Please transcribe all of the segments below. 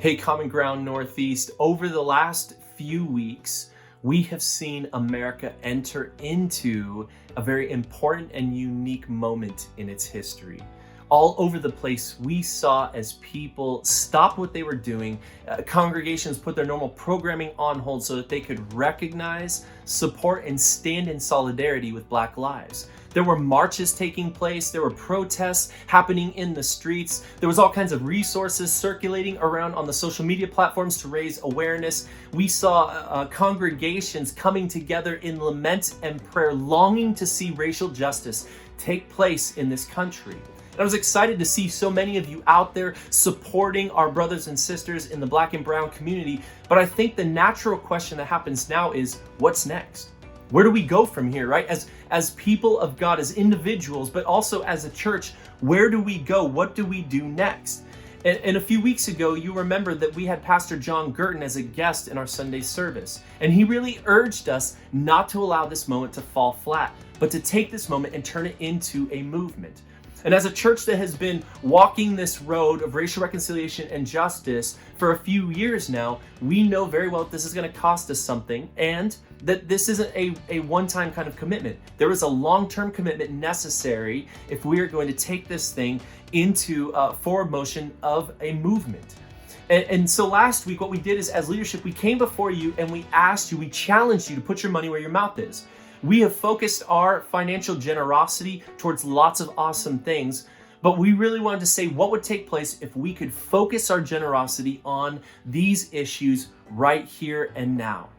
Hey, Common Ground Northeast, over the last few weeks, we have seen America enter into a very important and unique moment in its history. All over the place, we saw as people stop what they were doing, congregations put their normal programming on hold so that they could recognize, support, and stand in solidarity with Black lives. There were marches taking place, there were protests happening in the streets, there was all kinds of resources circulating around on the social media platforms to raise awareness. We saw congregations coming together in lament and prayer, longing to see racial justice take place in this country. And I was excited to see so many of you out there supporting our brothers and sisters in the Black and Brown community, but I think the natural question that happens now is, what's next? Where do we go from here, right? As people of God, as individuals, but also as a church, where do we go? What do we do next? And a few weeks ago, you remember that we had Pastor John Gurton as a guest in our Sunday service. And he really urged us not to allow this moment to fall flat, but to take this moment and turn it into a movement. And as a church that has been walking this road of racial reconciliation and justice for a few years now, we know very well that this is going to cost us something, and that this isn't a one-time kind of commitment. There is a long-term commitment necessary if we are going to take this thing into forward motion of a movement. And so last week, what we did is, as leadership, we came before you and we asked you, we challenged you to put your money where your mouth is. We have focused our financial generosity towards lots of awesome things, but we really wanted to say what would take place if we could focus our generosity on these issues right here and now.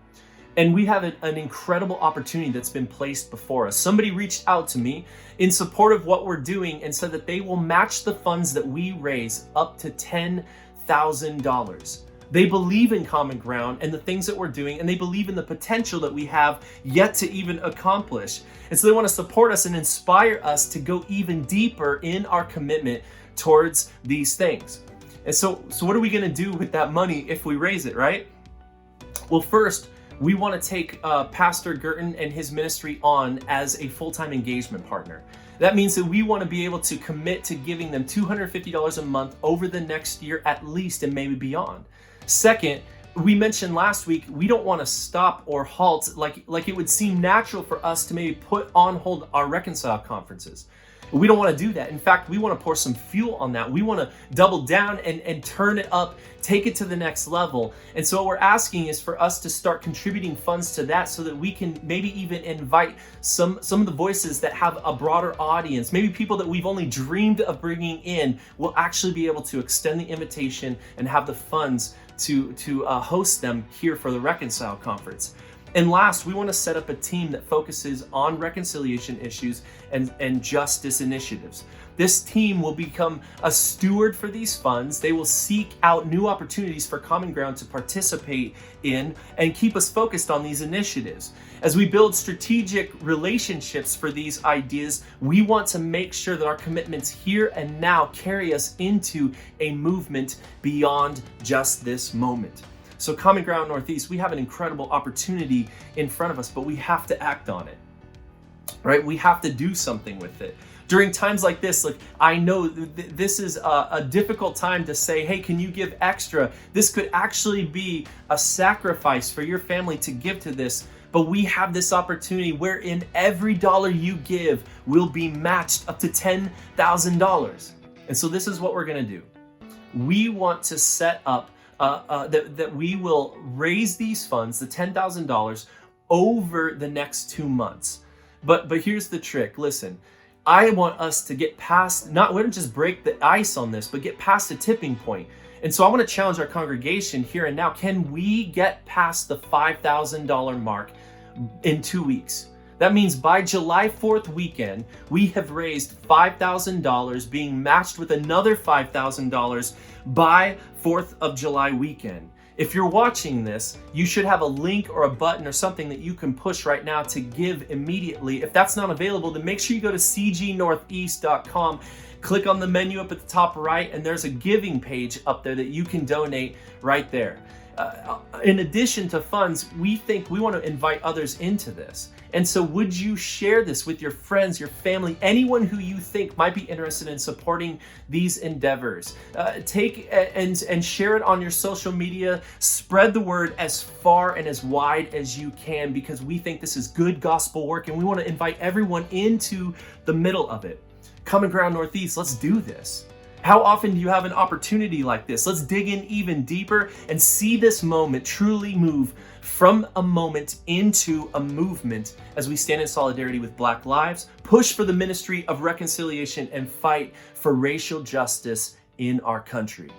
And we have an incredible opportunity that's been placed before us. Somebody reached out to me in support of what we're doing and said that they will match the funds that we raise up to $10,000. They believe in Common Ground and the things that we're doing, and they believe in the potential that we have yet to even accomplish. And so they want to support us and inspire us to go even deeper in our commitment towards these things. And so what are we going to do with that money if we raise it, right? Well, first, we want to take Pastor Gurton and his ministry on as a full-time engagement partner. That means that we want to be able to commit to giving them $250 a month over the next year at least, and maybe beyond. Second, we mentioned last week, we don't want to stop or halt like it would seem natural for us to maybe put on hold our Reconcile conferences. We don't want to do that. In fact, we want to pour some fuel on that. We want to double down and turn it up, take it to the next level. And so what we're asking is for us to start contributing funds to that so that we can maybe even invite some of the voices that have a broader audience. Maybe people that we've only dreamed of bringing in will actually be able to extend the invitation and have the funds to host them here for the Reconcile Conference. And last, we want to set up a team that focuses on reconciliation issues and justice initiatives. This team will become a steward for these funds. They will seek out new opportunities for Common Ground to participate in and keep us focused on these initiatives. As we build strategic relationships for these ideas, we want to make sure that our commitments here and now carry us into a movement beyond just this moment. So Common Ground Northeast, we have an incredible opportunity in front of us, but we have to act on it, right? We have to do something with it. During times like this, I know this is a difficult time to say, hey, can you give extra? This could actually be a sacrifice for your family to give to this, but we have this opportunity wherein every dollar you give will be matched up to $10,000. And so this is what we're gonna do. We want to set up that we will raise these funds, the $10,000, over the next 2 months. But here's the trick. Listen, I want us to get past, we don't just break the ice on this, but get past the tipping point. And so I want to challenge our congregation here and now. Can we get past the $5,000 mark in 2 weeks? That means by July 4th weekend, we have raised $5,000, being matched with another $5,000 by 4th of July weekend. If you're watching this, you should have a link or a button or something that you can push right now to give immediately. If that's not available, then make sure you go to cgnortheast.online.church, click on the menu up at the top right, and there's a giving page up there that you can donate right there. In addition to funds, we think we want to invite others into this. And so would you share this with your friends, your family, anyone who you think might be interested in supporting these endeavors? Take and share it on your social media. Spread the word as far and as wide as you can, because we think this is good gospel work and we want to invite everyone into the middle of it. Common Ground Northeast, let's do this. How often do you have an opportunity like this? Let's dig in even deeper and see this moment truly move from a moment into a movement as we stand in solidarity with Black lives, push for the ministry of reconciliation, and fight for racial justice in our country.